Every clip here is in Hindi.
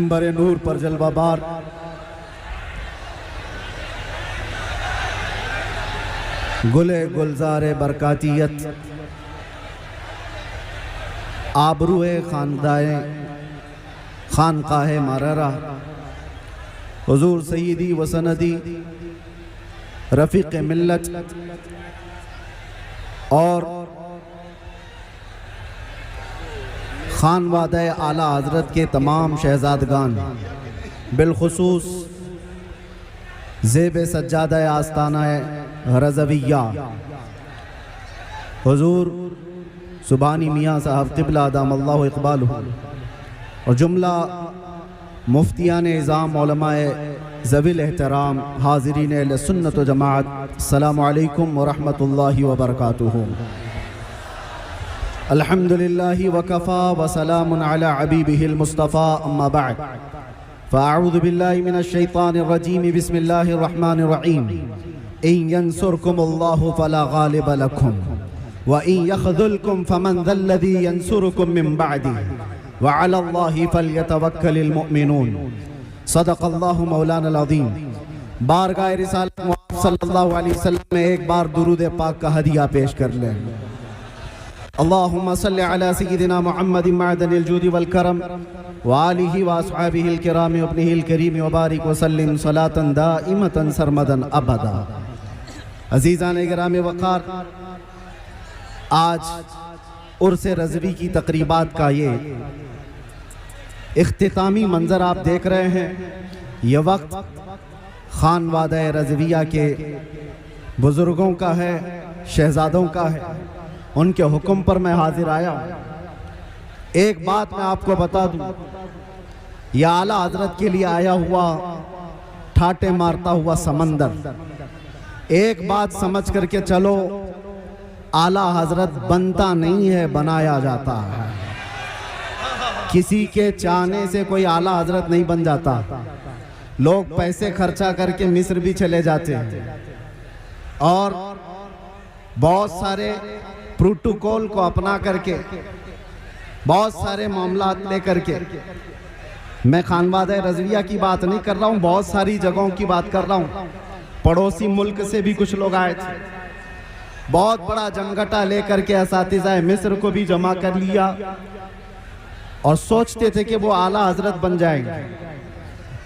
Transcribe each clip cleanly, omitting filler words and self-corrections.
मिंबर नूर पर जलवाबार गुले गुलजारे बरकातियत आबरूए खानकाहे माररा हुजूर सय्यदी व सनदी रफ़ीक़ मिल्लत और खानवादे आला हज़रत के तमाम शहज़ादगान बिलखुसूस ज़ेब सज्जादा आस्ताना रज़विया हुजूर सुबानी मियाँ साहब क़िबला अदामल्लाहु इक़बालहु और जुमला मुफ्तियान इज़ाम उलमाए ज़विल एहतराम हाज़रीन अहले सुन्नत व जमाअत, अस्सलामु अलैकुम व रहमतुल्लाहि व बरकातुहू। अल्हम्दुलिल्लाहि व कफ़ा व सलामुन अला हबीबिहिल मुस्तफ़ा, अम्मा बअद, फ़अऊज़ु बिल्लाहि मिनश शैतानिर रजीम, बिस्मिल्लाहिर रहमानिर रहीम। इन यंसुरकुमुल्लाहु फला गालिब लकुम व इन यख़ज़ुलकुम फमन ज़ल्लज़ी यंसुरुकुम मिन बअदिही व अलल्लाहि फलयतवक्कलिल मुमिनून। सदक़ल्लाहु मौलाना अज़ीम। बारगाह रिसालत मुहम्मद सल्लल्लाहु अलैहि वसल्लम में एक बार दुरूद पाक का हदिया पेश कर लें। अल्लाहुम्मा सल्लि अला सय्यिदिना मुहम्मदिन मअदनिल जूदि वल करम व आलिहि व अस्हाबिहिल किराम व इब्निहिल करीम व बारिक व सल्लिम सलातन दाइमतन सरमदन अबदा। अज़ीज़ान गिराम वक़ार, आज उर्स रज़वी की तक़रीबात का ये इख्तितामी मंज़र आप देख रहे हैं। यह वक्त खानवादा रज़विया के बुज़ुर्गों का है, शहज़ादों का है। उनके हुक्म पर मैं हाजिर आया हूँ। एक बात मैं आपको बता दूँ, यह आला हज़रत के लिए आया हुआ ठाटे मारता हुआ समंदर। एक बात समझ करके चलो, आला हज़रत बनता नहीं है, बनाया जाता है। किसी के चाहने से कोई आला हज़रत नहीं बन जाता। लोग पैसे खर्चा करके मिस्र भी चले जाते हैं और बहुत सारे प्रोटोकॉल को अपना करके, बहुत सारे मामलात लेकर के, मैं खानवादा रज़विया की बात नहीं कर रहा हूँ, बहुत सारी जगहों की बात कर रहा हूँ। पड़ोसी मुल्क से भी कुछ लोग आए थे, बहुत बड़ा जमघटा लेकर के असातिज़ा मिस्र को भी जमा कर लिया और सोचते थे कि वो आला हज़रत बन जाएंगे।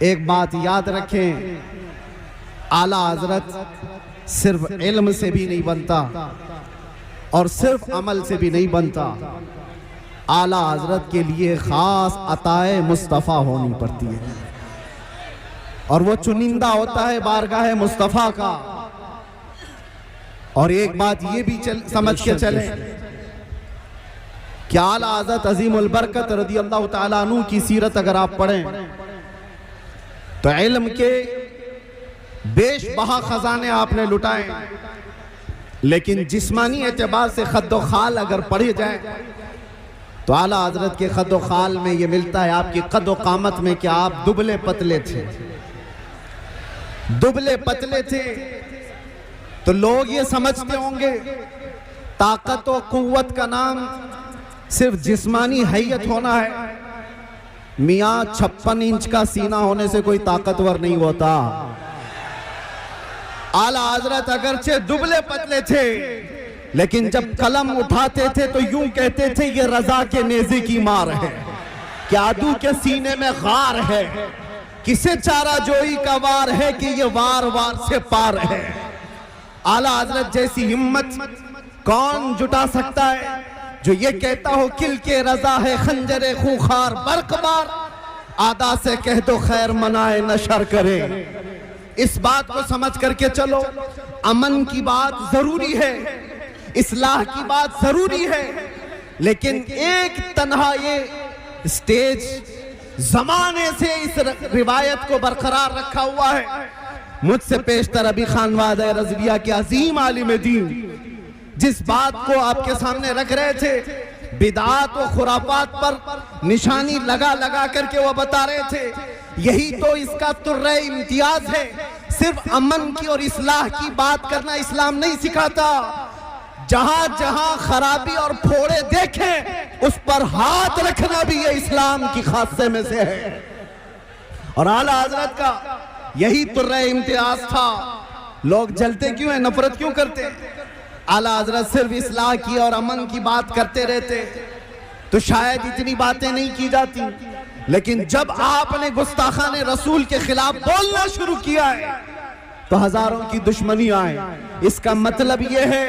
एक बात याद रखें, आला हज़रत सिर्फ इल्म से भी नहीं बनता और सिर्फ अमल से भी नहीं बनता। आला हज़रत के लिए ख़ास अताए मुस्तफ़ा होनी पड़ती है और वो चुनिंदा होता है बारगाह मुस्तफ़ा का। और एक बात ये भी समझ के चले कि आला हज़रत अज़ीमुल बरकत रज़ियल्लाहु ताला अन्हु की सीरत अगर आप पढ़ें तो इल्म के बेशबहा खजाने आपने लुटाए, लेकिन जिस्मानी एतबार से खद्दो खाल अगर पढ़े जाए तो आला हज़रत के खद्दो खाल में ये मिलता है आपकी कद्दो कामत में कि आप दुबले पतले थे। दुबले पतले थे तो लोग ये समझते होंगे ताकत और कुव्वत का नाम सिर्फ जिस्मानी हैयत होना है। मियाँ 56 इंच का सीना होने से कोई ताकतवर नहीं होता। आला हज़रत अगरचे दुबले पतले थे, लेकिन जब कलम उठाते थे तो यूं कहते थे ये रजा के नेज़े की मार है, कि आदू के सीने में गार है, किसे चारा जोई का वार है कि ये वार वार से पार है। आला हज़रत जैसी हिम्मत कौन जुटा सकता है जो ये कहता हो किल के रजा है खंजरे खूंखार बरकबार, आदा से कह दो खैर मनाए न शर करे। इस बात को समझ करके चलो, अमन की बात जरूरी है, इस्लाह की बात जरूरी है, लेकिन एक तन्हा ये स्टेज जमाने से इस रिवायत को बरकरार रखा हुआ है। मुझसे पेशतर अभी खानवादा रज़विया के अजीम आलिम दीन जिस बात को आपके सामने रख रहे थे, बिदात और खुराफात पर निशानी लगा लगा करके वो बता रहे थे, यही तो इसका तुर्रे इम्तियाज है। सिर्फ अमन की और इस्लाह की बात करना इस्लाम नहीं सिखाता। जहां जहां खराबी और फोड़े देखें उस पर हाथ रखना भी ये इस्लाम की खासे में से है। और आला हजरत का यही तुर्रे इम्तियाज था। लोग जलते क्यों हैं, नफरत क्यों करते हैं? आला हजरत सिर्फ इस्लाह की और अमन की बात करते रहते तो शायद इतनी बातें नहीं की जाती, लेकिन जब आपने गुस्ताखाने रसूल के खिलाफ बोलना शुरू किया है तो हजारों की दुश्मनी आए। इसका मतलब यह है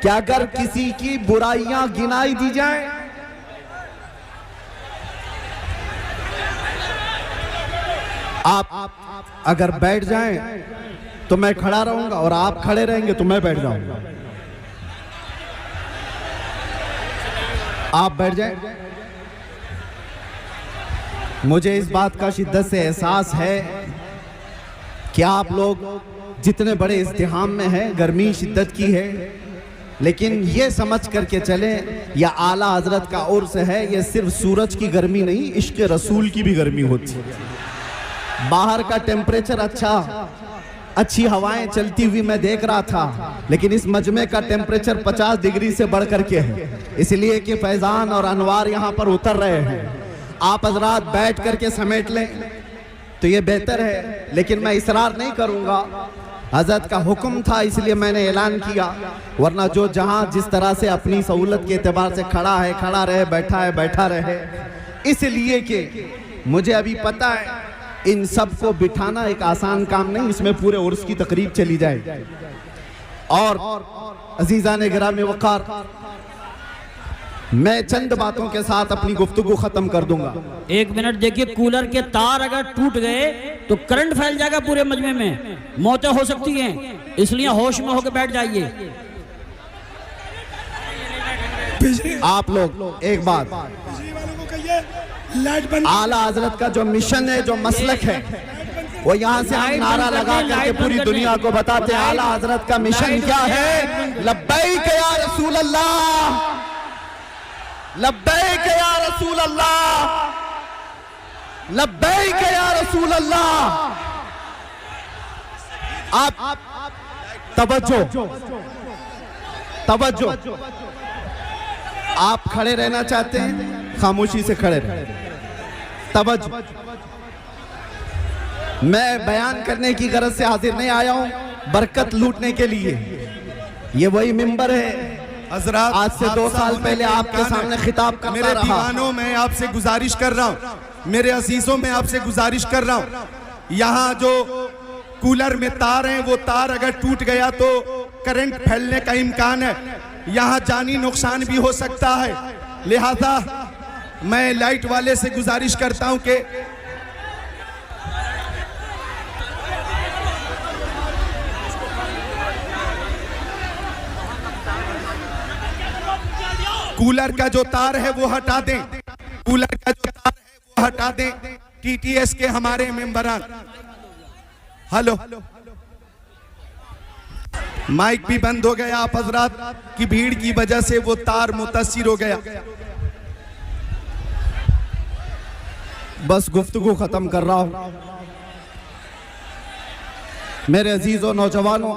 कि अगर किसी की बुराइयां गिनाई दी जाए, आप अगर बैठ जाएं तो मैं खड़ा रहूंगा और आप खड़े रहेंगे तो मैं बैठ जाऊंगा। आप बैठ जाएं। मुझे इस बात का शिद्दत से एहसास है कि आप लोग जितने बड़े इज्तिहाम में हैं, गर्मी शिद्दत की है, लेकिन ये समझ करके चलें या आला हजरत का उर्स है, ये सिर्फ सूरज की गर्मी नहीं, इश्क रसूल की भी गर्मी होती है। बाहर का टेम्परेचर अच्छा, अच्छी हवाएं चलती हुई मैं देख रहा था, लेकिन इस मजमे का टेम्परेचर 50 डिग्री से बढ़ करके है, इसलिए कि फैजान और अनवार यहाँ पर उतर रहे हैं। आप हजरात बैठ करके समेट लें तो ये बेहतर है, लेकिन मैं इसरार नहीं करूँगा। हजरत का हुक्म था इसलिए मैंने ऐलान किया, वरना जो जहाँ जिस तरह से अपनी सहूलत के एतबार से खड़ा है खड़ा रहे, बैठा है बैठा रहे। इसलिए कि मुझे अभी पता है इन सब को बिठाना एक आसान काम नहीं, इसमें पूरे उर्स की तकरीब चली जाए। और अजीज़ान गिरामी वक़ार, मैं चंद बातों के साथ अपनी गुफ्तगू खत्म कर दूंगा। 1 मिनट देखिए, कूलर के तार अगर टूट गए तो करंट फैल जाएगा पूरे मजमे में, मौतें हो सकती हैं, इसलिए होश में होकर बैठ जाइए। आप लोग एक बात, आला हजरत का जो मिशन है, जो मसलक है, वो यहाँ से हम नारा लगा करके पूरी दुनिया को बताते हैं आला हजरत का मिशन क्या है। लब्बैक या रसूल अल्लाह, लब्बैक या रसूल अल्लाह, लब्बैक या रसूल अल्लाह। आप तवज्जो तवज्जो, आप खड़े रहना चाहते हैं, खामोशी से खड़े रहें। तवज्जो, मैं बयान करने की गरज से हाजिर नहीं आया हूं, बरकत लूटने के लिए। ये वही मिंबर है हज़रात, आज से 2 साल पहले आपके सामने खिताब करता मेरे रहा। दीवानों में आपसे गुजारिश कर रहा हूँ, मेरे अजीजों में आपसे गुजारिश कर रहा हूँ, यहाँ जो कूलर में तार हैं वो तार अगर टूट गया तो करंट फैलने का इम्कान है, यहाँ जानी नुकसान भी हो सकता है। लिहाजा मैं लाइट वाले से गुजारिश करता हूँ कि कूलर का जो तार है वो हटा दें, कूलर का जो तार है वो हटा दें। टीटीएस के हमारे मेंबरान, हेलो, माइक भी बंद हो गया, आप हजरात की भीड़ की वजह से वो तार मुतासिर हो गया। बस गुफ्तगू खत्म कर रहा हूं। मेरे अजीजों नौजवानों,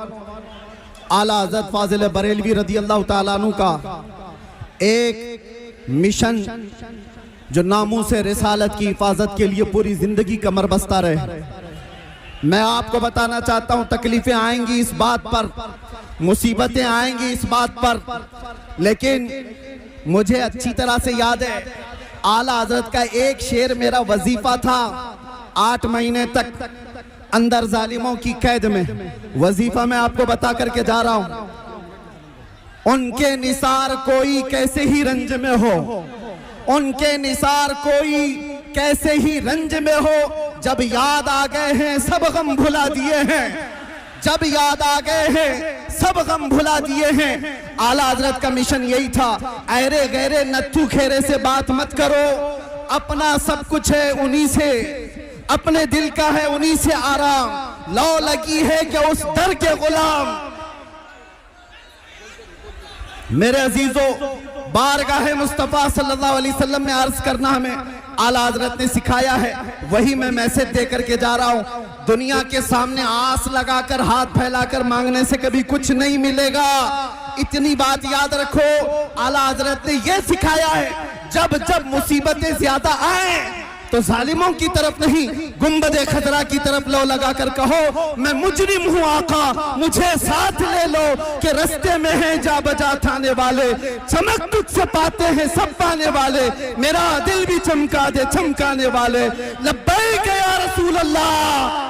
आला हज़रत फाजिल बरेलवी रदी अल्लाह ताला अन्हु का एक मिशन जो नामूस से रिसालत की हिफाजत के लिए पूरी जिंदगी कमर बस्ता रहे। मैं आपको बताना चाहता हूं, तकलीफें आएंगी इस बात पर, मुसीबतें आएंगी इस बात पर, लेकिन मुझे अच्छी तरह से याद है आला हजरत का एक शेर मेरा वजीफा था। 8 महीने तक अंदर जालिमों की कैद में वजीफा मैं आपको बता करके जा रहा हूं। उनके निसार कोई कैसे ही रंज में हो, उनके निसार कोई कैसे ही रंज में हो, जब याद आ गए हैं सब गम भुला दिए हैं, जब याद आ गए हैं सब गम भुला दिए हैं। आला हजरत का मिशन यही था, ऐरे गहरे नत्थू खेरे से बात मत करो, अपना सब कुछ है उन्हीं से, अपने दिल का है उन्हीं से आराम, लौ लगी है कि उस दर के गुलाम। मेरे अजीजों, बारगाह मुस्तफ़ा सल्लल्लाहु अलैहि वसल्लम में अर्ज करना हमें आला हजरत ने सिखाया है, वही मैं मैसेज दे करके जा रहा हूं। दुनिया के सामने आस लगाकर हाथ फैलाकर मांगने से कभी कुछ नहीं मिलेगा, इतनी बात याद रखो। आला हजरत ने यह सिखाया है, जब जब मुसीबतें ज्यादा आए तो जालिमों की तरफ नहीं, गुंबदे खतरा की तरफ लो लगाकर कहो मैं मुजरिम हूँ आका, मुझे साथ ले लो कि रस्ते में है जा बजा थाने वाले, चमक तुझसे पाते हैं सब पाने वाले, मेरा दिल भी चमका दे चमकाने वाले। लब्बैक या रसूल अल्लाह,